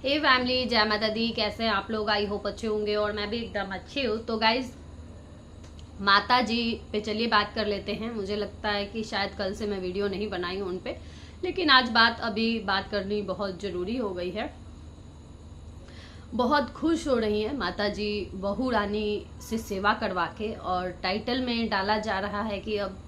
हे family, जय माता दी। कैसे हैं आप लोग? आई होप अच्छे होंगे और मैं भी एकदम अच्छी हूँ। तो गाइज, माता जी पे चलिए बात कर लेते हैं। मुझे लगता है कि शायद कल से मैं वीडियो नहीं बनाई हूँ उन पे, लेकिन आज बात करनी बहुत ज़रूरी हो गई है। बहुत खुश हो रही हैं माता जी बहू रानी से सेवा करवा के, और टाइटल में डाला जा रहा है कि अब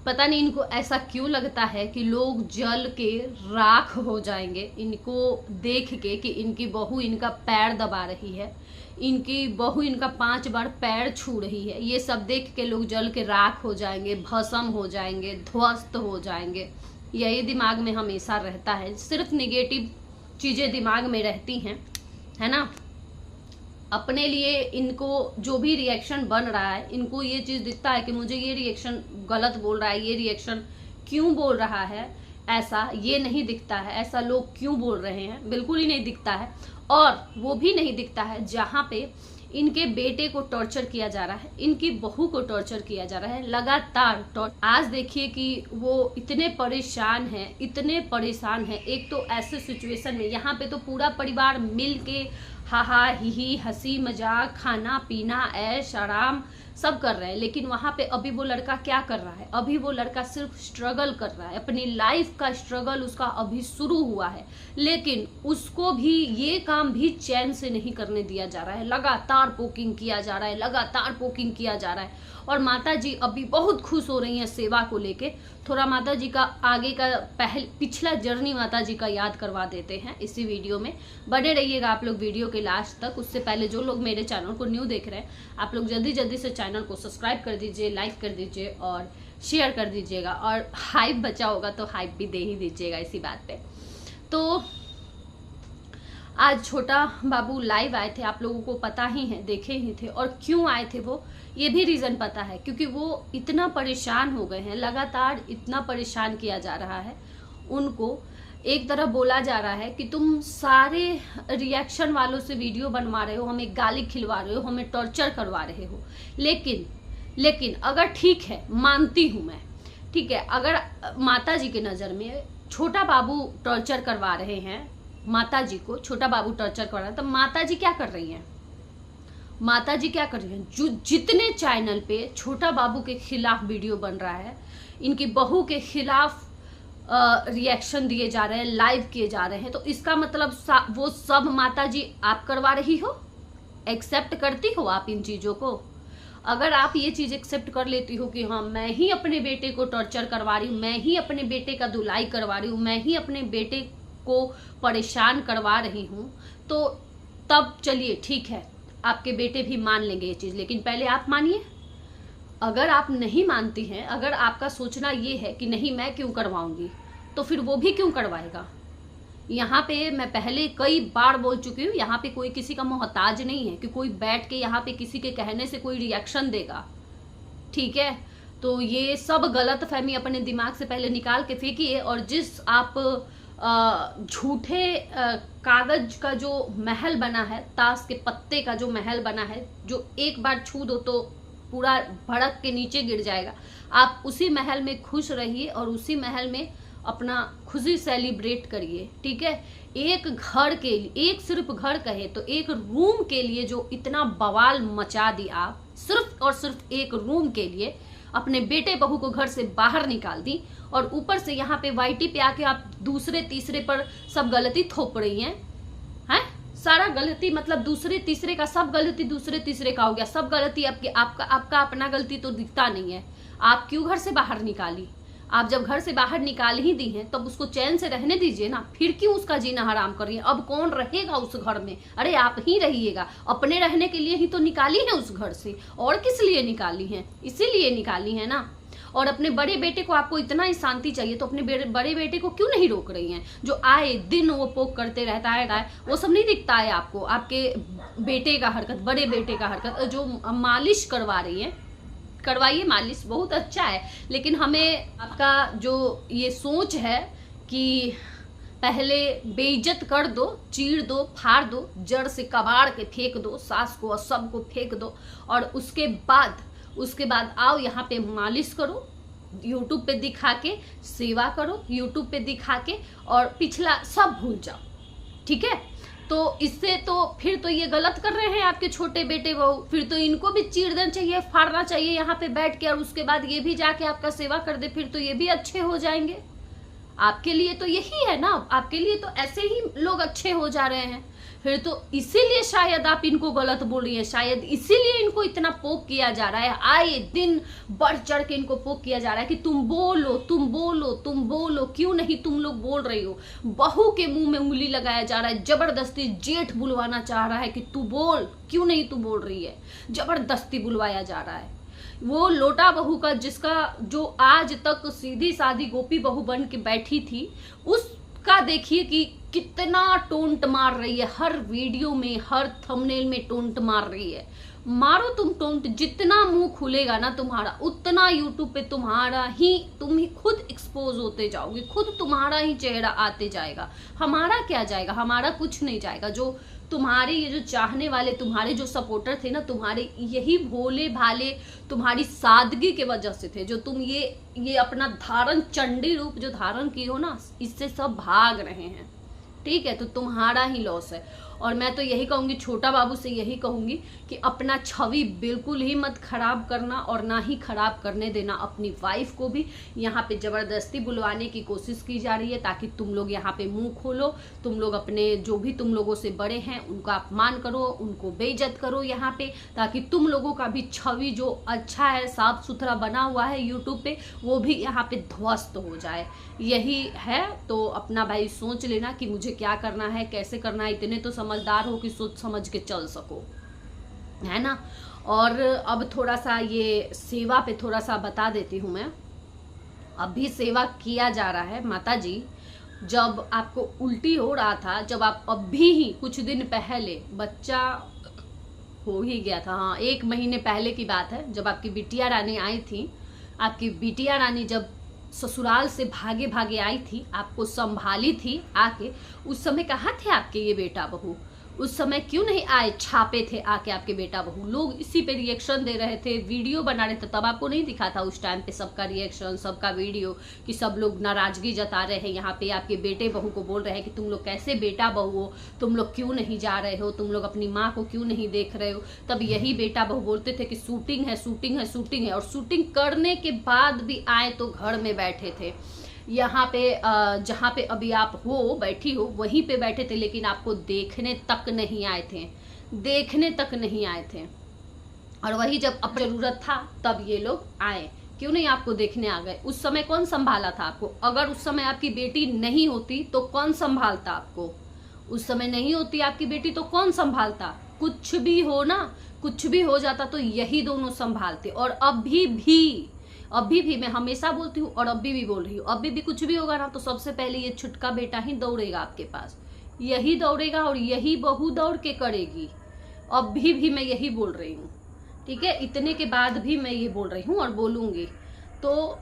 पता नहीं इनको ऐसा क्यों लगता है कि लोग जल के राख हो जाएंगे इनको देख के कि इनकी बहू इनका पैर दबा रही है, इनकी बहू इनका 5 बार पैर छू रही है। ये सब देख के लोग जल के राख हो जाएंगे, भस्म हो जाएंगे, ध्वस्त हो जाएंगे। यही दिमाग में हमेशा रहता है, सिर्फ निगेटिव चीज़ें दिमाग में रहती हैं, है ना। अपने लिए इनको जो भी रिएक्शन बन रहा है, इनको ये चीज़ दिखता है कि मुझे ये रिएक्शन गलत बोल रहा है, ये रिएक्शन क्यों बोल रहा है, ऐसा ये नहीं दिखता है, ऐसा लोग क्यों बोल रहे हैं, बिल्कुल ही नहीं दिखता है। और वो भी नहीं दिखता है जहाँ पे इनके बेटे को टॉर्चर किया जा रहा है, इनकी बहू को टॉर्चर किया जा रहा है लगातार। आज देखिए कि वो इतने परेशान हैं, इतने परेशान हैं। एक तो ऐसे सिचुएशन में यहाँ पे तो पूरा परिवार मिल के हा ही हंसी मजाक, खाना पीना, ऐश आराम सब कर रहे हैं, लेकिन वहाँ पे अभी वो लड़का क्या कर रहा है? अभी वो लड़का सिर्फ स्ट्रगल कर रहा है, अपनी लाइफ का स्ट्रगल उसका अभी शुरू हुआ है, लेकिन उसको भी ये काम भी चैन से नहीं करने दिया जा रहा है। लगातार पोकिंग किया जा रहा है, लगातार पोकिंग किया जा रहा है। और माता जी अभी बहुत खुश हो रही हैं सेवा को लेके। थोड़ा माता जी का आगे का पिछला जर्नी माता जी का याद करवा देते हैं इसी वीडियो में। बने रहिएगा आप लोग वीडियो के लास्ट तक। उससे पहले जो लोग मेरे चैनल को न्यू देख रहे हैं, आप लोग जल्दी जल्दी से चैनल को सब्सक्राइब कर दीजिए, लाइक कर दीजिए और शेयर कर दीजिएगा, और हाइप बचा होगा तो हाइप भी दे ही दीजिएगा इसी बात पे। तो आज छोटा बाबू लाइव आए थे, आप लोगों को पता ही है, देखे ही थे। और क्यों आए थे वो, ये भी रीज़न पता है, क्योंकि वो इतना परेशान हो गए हैं, लगातार इतना परेशान किया जा रहा है उनको। एक तरह बोला जा रहा है कि तुम सारे रिएक्शन वालों से वीडियो बनवा रहे हो, हमें गाली खिलवा रहे हो, हमें टॉर्चर करवा रहे हो। लेकिन अगर ठीक है, मानती हूँ मैं, ठीक है, अगर माता जी के नज़र में छोटा बाबू टॉर्चर करवा रहे हैं, माता जी को छोटा बाबू टॉर्चर कर रहा है, तो माता जी क्या कर रही हैं? माता जी क्या कर रही हैं? जो जितने चैनल पे छोटा बाबू के खिलाफ वीडियो बन रहा है, इनकी बहू के खिलाफ रिएक्शन दिए जा रहे हैं, लाइव किए जा रहे हैं, तो इसका मतलब वो सब माता जी आप करवा रही हो? एक्सेप्ट करती हो आप इन चीज़ों को? अगर आप ये चीज़ एक्सेप्ट कर लेती हो कि हाँ, मैं ही अपने बेटे को टॉर्चर करवा रही हूँ, मैं ही अपने बेटे का धुलाई करवा रही हूँ, मैं ही अपने बेटे को परेशान करवा रही हूँ, तो तब चलिए ठीक है, आपके बेटे भी मान लेंगे ये चीज़। लेकिन पहले आप मानिए। अगर आप नहीं मानती हैं, अगर आपका सोचना ये है कि नहीं मैं क्यों करवाऊंगी, तो फिर वो भी क्यों करवाएगा? यहाँ पे मैं पहले कई बार बोल चुकी हूँ, यहाँ पे कोई किसी का मोहताज नहीं है कि कोई बैठ के यहाँ पे किसी के कहने से कोई रिएक्शन देगा, ठीक है। तो ये सब गलत फहमी अपने दिमाग से पहले निकाल के फेंकिए। और जिस आप झूठे कागज का जो महल बना है, ताश के पत्ते का जो महल बना है, जो एक बार छू दो तो पूरा भड़क के नीचे गिर जाएगा, आप उसी महल में खुश रहिए और उसी महल में अपना खुशी सेलिब्रेट करिए, ठीक है। एक घर के लिए, एक सिर्फ घर कहे तो एक रूम के लिए जो इतना बवाल मचा दी आप, सिर्फ और सिर्फ एक रूम के लिए अपने बेटे बहू को घर से बाहर निकाल दी, और ऊपर से यहाँ पे वाईटी पे आके आप दूसरे तीसरे पर सब गलती थोप रही हैं। सारा गलती मतलब दूसरे तीसरे का, सब गलती दूसरे तीसरे का हो गया, सब गलती आपका अपना गलती तो दिखता नहीं है। आप क्यों घर से बाहर निकाली? आप जब घर से बाहर निकाल ही दी हैं, तब उसको चैन से रहने दीजिए ना, फिर क्यों उसका जीना हराम करिए? अब कौन रहेगा उस घर में? अरे आप ही रहिएगा, अपने रहने के लिए ही तो निकाली है उस घर से, और किस लिए निकाली है? इसीलिए निकाली है ना। और अपने बड़े बेटे को, आपको इतना ही शांति चाहिए तो अपने बड़े बेटे को क्यों नहीं रोक रही हैं? जो आए दिन वो पोक करते रहता है, वो सब नहीं दिखता है आपको? आपके बेटे का हरकत, बड़े बेटे का हरकत, जो मालिश करवा रही है, करवाइए मालिश, बहुत अच्छा है। लेकिन हमें आपका जो ये सोच है कि पहले बेइज्जत कर दो, चीर दो, फाड़ दो, जड़ से कबाड़ के फेंक दो, सास को और सब को फेंक दो, और उसके बाद आओ यहाँ पे मालिश करो, यूट्यूब पे दिखा के सेवा करो, यूट्यूब पे दिखा के, और पिछला सब भूल जाओ, ठीक है। तो इससे तो फिर तो ये गलत कर रहे हैं आपके छोटे बेटे बहू, फिर तो इनको भी चीर देना चाहिए, फाड़ना चाहिए यहाँ पे बैठ के, और उसके बाद ये भी जाके आपका सेवा कर दे, फिर तो ये भी अच्छे हो जाएंगे। आपके लिए तो यही है ना, आपके लिए तो ऐसे ही लोग अच्छे हो जा रहे हैं। फिर तो इसीलिए शायद आप इनको गलत बोल रही है, शायद इसीलिए इनको इतना पोक किया जा रहा है, आए दिन बढ़ चढ़ के इनको पोक किया जा रहा है कि तुम बोलो तुम बोलो तुम बोलो, क्यों नहीं तुम लोग बोल रही हो। बहू के मुंह में उंगली लगाया जा रहा है, जबरदस्ती जेठ बुलवाना चाह रहा है कि तू बोल, क्यों नहीं तू बोल रही है, जबरदस्ती बुलवाया जा रहा है। वो लोटा बहू का, जिसका जो आज तक सीधी सादी गोपी बहू बन के बैठी थी, उसका देखिए कि कितना टोंट मार रही है, हर वीडियो में हर थंबनेल में टोंट मार रही है। मारो तुम टोंट, जितना मुंह खुलेगा ना तुम्हारा, उतना यूट्यूब पे तुम ही खुद एक्सपोज होते जाओगे, खुद तुम्हारा ही चेहरा आते जाएगा। हमारा क्या जाएगा, हमारा कुछ नहीं जाएगा। जो तुम्हारे ये जो चाहने वाले, तुम्हारे जो सपोर्टर थे ना, तुम्हारे यही भोले भाले तुम्हारी सादगी के वजह से थे, जो तुम ये अपना धारण, चंडी रूप जो धारण की हो ना, इससे सब भाग रहे हैं। ठीक है, तो तुम्हारा ही लॉस है। और मैं तो यही कहूंगी, छोटा बाबू से यही कहूंगी कि अपना छवि बिल्कुल ही मत खराब करना, और ना ही खराब करने देना अपनी वाइफ को भी। यहाँ पे जबरदस्ती बुलवाने की कोशिश की जा रही है ताकि तुम लोग यहाँ पे मुंह खोलो, तुम लोग अपने जो भी तुम लोगों से बड़े हैं उनका अपमान करो, उनको बेइज्जत करो यहाँ पे, ताकि तुम लोगों का भी छवि जो अच्छा है, साफ सुथरा बना हुआ है यूट्यूब पे, वो भी यहाँ पे ध्वस्त हो जाए। यही है। तो अपना भाई सोच लेना कि मुझे क्या करना है, कैसे करना है। इतने तो समझदार हो कि सोच समझ के चल सको, है ना। और अब थोड़ा सा ये सेवा पे थोड़ा सा बता देती हूँ मैं। अभी सेवा किया जा रहा है माता जी। जब आपको उल्टी हो रहा था, जब आप अभी ही कुछ दिन पहले, बच्चा हो ही गया था, हाँ 1 महीने पहले की बात है, जब आपकी बिटिया रानी आई थी। आपकी बिटिया रानी जब ससुराल से भागे भागे आई थी, आपको संभाली थी आके, उस समय कहाँ थे आपके ये बेटा बहू? उस समय क्यों नहीं आए? छापे थे आके आपके बेटा बहू, लोग इसी पे रिएक्शन दे रहे थे, वीडियो बना रहे थे। तब आपको नहीं दिखा था उस टाइम पे सबका रिएक्शन, सबका वीडियो, कि सब लोग नाराजगी जता रहे हैं यहाँ पे, आपके बेटे बहू को बोल रहे हैं कि तुम लोग कैसे बेटा बहू हो, तुम लोग क्यों नहीं जा रहे हो, तुम लोग अपनी माँ को क्यों नहीं देख रहे हो। तब यही बेटा बहू बोलते थे कि शूटिंग है शूटिंग है शूटिंग है, और शूटिंग करने के बाद भी आए तो घर में बैठे थे। यहाँ पे जहाँ पे अभी आप हो बैठी हो वहीं पे बैठे थे, लेकिन आपको देखने तक नहीं आए थे, देखने तक नहीं आए थे। और वही जब अब जरूरत था तब ये लोग आए, क्यों नहीं आपको देखने आ गए? उस समय कौन संभाला था आपको? अगर उस समय आपकी बेटी नहीं होती तो कौन संभालता आपको? उस समय नहीं होती आपकी बेटी तो कौन संभालता? कुछ भी हो ना, कुछ भी हो जाता तो यही दोनों संभालते। और अभी भी मैं हमेशा बोलती हूँ और अभी भी बोल रही हूँ, अभी भी कुछ भी होगा ना तो सबसे पहले ये छुटका बेटा ही दौड़ेगा आपके पास, यही दौड़ेगा और यही बहू दौड़ के करेगी। अभी भी मैं यही बोल रही हूँ, ठीक है। इतने के बाद भी मैं ये बोल रही हूँ और बोलूँगी। तो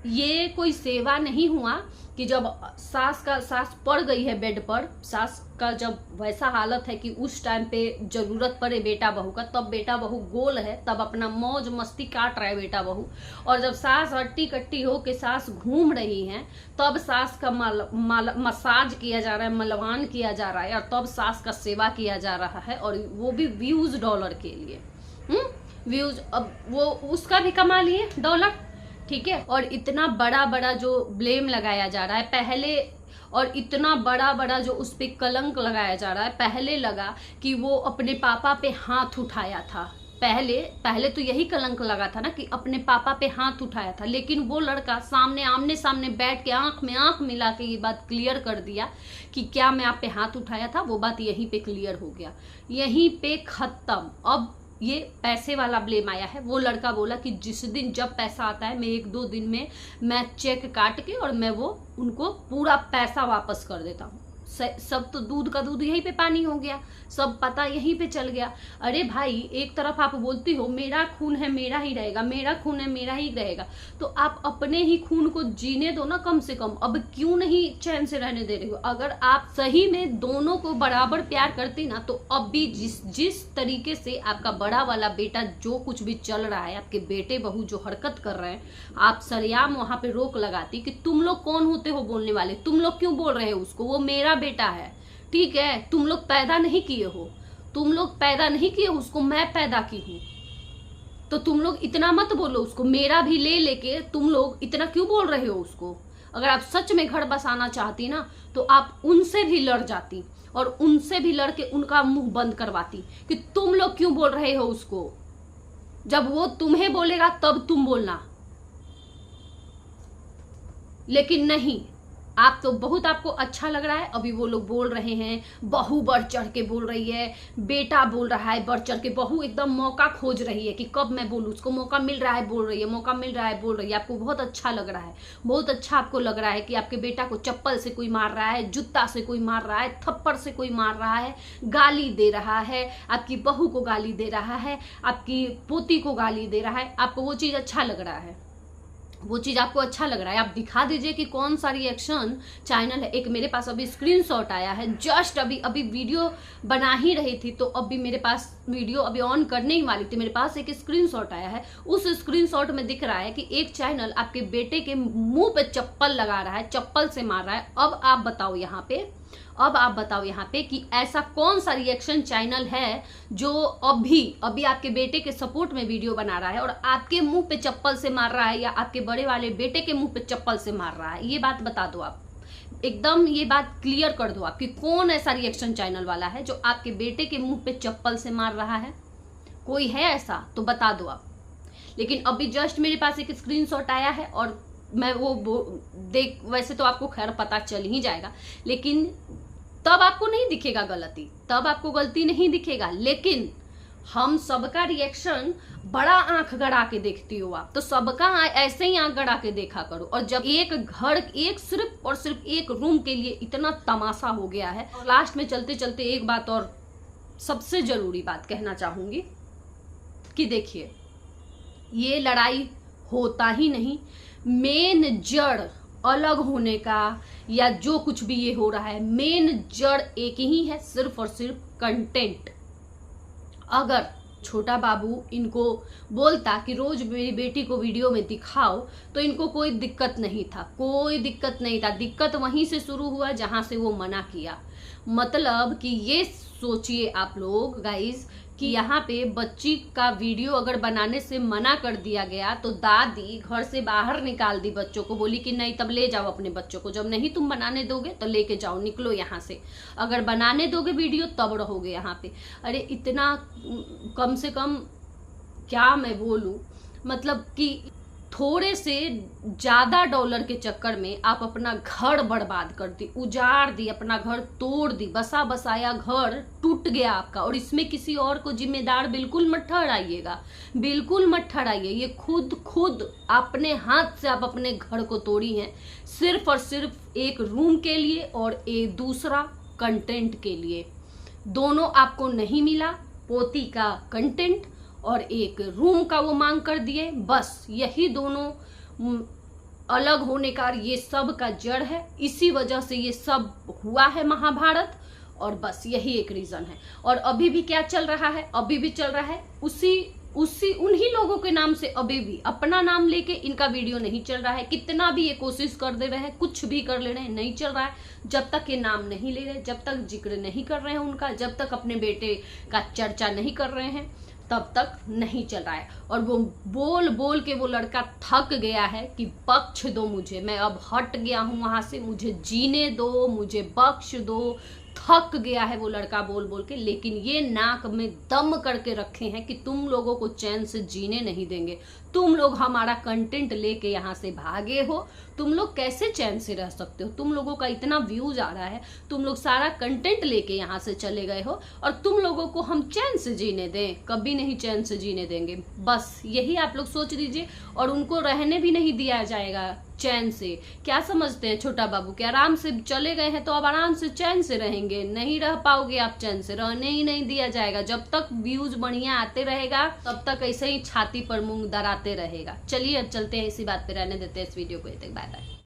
ये कोई सेवा नहीं हुआ कि जब सास पड़ गई है बेड पर, सास का जब वैसा हालत है कि उस टाइम पे जरूरत पड़े बेटा बहू का, तब बेटा बहू गोल है, तब अपना मौज मस्ती काट रहा है बेटा बहू। और जब सास हट्टी कट्टी हो के सास घूम रही हैं, तब सास का मसाज किया जा रहा है, मलवान किया जा रहा है, और तब सास का सेवा किया जा रहा है, और वो भी व्यूज डॉलर के लिए। व्यूज, अब वो उसका भी कमा लिए डॉलर, ठीक है। और इतना बड़ा बड़ा जो ब्लेम लगाया जा रहा है पहले, और इतना बड़ा बड़ा जो उस पे कलंक लगाया जा रहा है, पहले लगा कि वो अपने पापा पे हाथ उठाया था, पहले तो यही कलंक लगा था ना कि अपने पापा पे हाथ उठाया था। लेकिन वो लड़का आमने सामने बैठ के आंख में आंख मिला के ये बात क्लियर कर दिया कि क्या मैं आप पे हाथ उठाया था। वो बात यहीं पे क्लियर हो गया, यहीं पे खत्म। अब ये पैसे वाला ब्लेम आया है। वो लड़का बोला कि जिस दिन जब पैसा आता है मैं 1-2 दिन में मैं चेक काट के और मैं वो उनको पूरा पैसा वापस कर देता हूँ। सब तो दूध का दूध यहीं पे पानी हो गया, सब पता यहीं पे चल गया। अरे भाई, एक तरफ आप बोलती हो मेरा खून है मेरा ही रहेगा, मेरा खून है मेरा ही रहेगा, तो आप अपने ही खून को जीने दो ना कम से कम। अब क्यों नहीं चैन से रहने दे रही हो? अगर आप सही में दोनों को बराबर प्यार करती ना, तो अब भी जिस तरीके से आपका बड़ा वाला बेटा जो कुछ भी चल रहा है, आपके बेटे बहू जो हरकत कर रहे हैं, आप सरेआम वहां पे रोक लगाती कि तुम लोग कौन होते हो बोलने वाले, तुम लोग क्यों बोल रहे हो उसको, वो मेरा बेटा है, ठीक है, तुम लोग पैदा नहीं किए हो, तुम लोग पैदा नहीं किए हो उसको, मैं पैदा की हूं। तो तुम लोग इतना मत बोलो उसको, मेरा भी ले लेके तुम लोग इतना क्यों बोल रहे हो उसको। अगर आप सच में घर बसाना चाहती ना तो आप उनसे भी लड़ जाती और उनसे भी लड़के उनका मुंह बंद करवाती कि तुम लोग क्यों बोल रहे हो उसको। जब वो तुम्हें बोलेगा तब तुम बोलना, लेकिन नहीं, आप तो बहुत आपको अच्छा लग रहा है। अभी वो लोग बोल रहे हैं बहू बढ़ चढ़ के बोल रही है, बेटा बोल रहा है बढ़ चढ़ के, बहू एकदम मौका खोज रही है कि कब मैं बोलूँ, उसको मौका मिल रहा है बोल रही है, मौका मिल रहा है बोल रही है। आपको बहुत अच्छा लग रहा है, बहुत अच्छा आपको लग रहा है कि आपके बेटा को चप्पल से कोई मार रहा है, जूता से कोई मार रहा है, थप्पड़ से कोई मार रहा है, गाली दे रहा है, आपकी बहू को गाली दे रहा है, आपकी पोती को गाली दे रहा है। आपको वो चीज़ अच्छा लग रहा है, वो चीज आपको अच्छा लग रहा है। आप दिखा दीजिए कि कौन सा रिएक्शन चैनल है। एक मेरे पास अभी स्क्रीनशॉट आया है, जस्ट अभी वीडियो बना ही रही थी तो अभी मेरे पास वीडियो अभी ऑन करने ही वाली थी, मेरे पास एक स्क्रीनशॉट आया है। उस स्क्रीनशॉट में दिख रहा है कि एक चैनल आपके बेटे के मुंह पे चप्पल लगा रहा है, चप्पल से मार रहा है। अब आप बताओ यहाँ पे कि ऐसा कौन सा रिएक्शन चैनल है जो अभी आपके बेटे के सपोर्ट में वीडियो बना रहा है और आपके मुंह पे चप्पल से मार रहा है या आपके बड़े वाले बेटे के मुंह पे चप्पल से मार रहा है। ये बात बता दो आप, एकदम ये बात क्लियर कर दो आप कि कौन ऐसा रिएक्शन चैनल वाला है जो आपके बेटे के मुंह पे चप्पल से मार रहा है। कोई है ऐसा तो बता दो आप। लेकिन अभी जस्ट मेरे पास एक स्क्रीनशॉट आया है और मैं वो देख, वैसे तो आपको खैर पता चल ही जाएगा, लेकिन तब आपको नहीं दिखेगा गलती, तब आपको गलती नहीं दिखेगा। लेकिन हम सबका रिएक्शन बड़ा आंख गड़ा के देखती हो आप, तो सबका ऐसे ही आंख गड़ा के देखा करो। और जब एक घर, एक सिर्फ और सिर्फ एक रूम के लिए इतना तमाशा हो गया है। और लास्ट में चलते चलते एक बात और सबसे जरूरी बात कहना चाहूंगी कि देखिए, ये लड़ाई होता ही नहीं, मेन जड़ अलग होने का या जो कुछ भी ये हो रहा है, मेन जड़ एक ही है, सिर्फ और सिर्फ कंटेंट। अगर छोटा बाबू इनको बोलता कि रोज मेरी बेटी को वीडियो में दिखाओ तो इनको कोई दिक्कत नहीं था, कोई दिक्कत नहीं था। दिक्कत वहीं से शुरू हुआ जहां से वो मना किया। मतलब कि ये सोचिए आप लोग गाइज कि यहाँ पे बच्ची का वीडियो अगर बनाने से मना कर दिया गया तो दादी घर से बाहर निकाल दी बच्चों को, बोली कि नहीं तब ले जाओ अपने बच्चों को, जब नहीं तुम बनाने दोगे तो लेके जाओ, निकलो यहाँ से, अगर बनाने दोगे वीडियो तब रहोगे यहाँ पे। अरे इतना कम से कम क्या मैं बोलूँ, मतलब कि थोड़े से ज्यादा डॉलर के चक्कर में आप अपना घर बर्बाद कर दी, उजाड़ दी, अपना घर तोड़ दी, बसा बसाया घर टूट गया आपका। और इसमें किसी और को जिम्मेदार बिल्कुल मत ठहराइएगा, बिल्कुल मत ठहराइए। ये खुद अपने हाथ से आप अपने घर को तोड़ी हैं, सिर्फ और सिर्फ एक रूम के लिए और एक दूसरा कंटेंट के लिए। दोनों आपको नहीं मिला, पोती का कंटेंट और एक रूम का वो मांग कर दिए, बस यही दोनों अलग होने का ये सब का जड़ है। इसी वजह से ये सब हुआ है महाभारत, और बस यही एक रीजन है। और अभी भी क्या चल रहा है, अभी भी चल रहा है उसी उन्हीं लोगों के नाम से, अभी भी अपना नाम लेके इनका वीडियो नहीं चल रहा है। कितना भी ये कोशिश कर दे रहे हैं, कुछ भी कर ले रहे हैं, नहीं चल रहा है। जब तक ये नाम नहीं ले रहे, जब तक जिक्र नहीं कर रहे हैं उनका, जब तक अपने बेटे का चर्चा नहीं कर रहे हैं, तब तक नहीं चल रहा है। और वो बोल बोल के वो लड़का थक गया है कि बख्श दो मुझे, मैं अब हट गया हूं वहां से, मुझे जीने दो, मुझे बख्श दो। थक गया है वो लड़का बोल बोल के, लेकिन ये नाक में दम करके रखे हैं कि तुम लोगों को चैन से जीने नहीं देंगे। तुम लोग हमारा कंटेंट लेके यहाँ से भागे हो, तुम लोग कैसे चैन से रह सकते हो? तुम लोगों का इतना व्यूज आ रहा है, तुम लोग सारा कंटेंट लेके यहाँ से चले गए हो, और तुम लोगों को हम चैन से जीने दें? कभी नहीं चैन से जीने देंगे। बस यही आप लोग सोच लीजिए, और उनको रहने भी नहीं दिया जाएगा चैन से। क्या समझते हैं छोटा बाबू के आराम से चले गए हैं तो अब आराम से चैन से रहेंगे? नहीं रह पाओगे आप चैन से, रहने ही नहीं दिया जाएगा। जब तक व्यूज बढ़िया आते रहेगा तब तक ऐसे ही छाती पर मूंग दराते रहेगा। चलिए अब चलते हैं, इसी बात पे रहने देते हैं इस वीडियो को। Bye bye.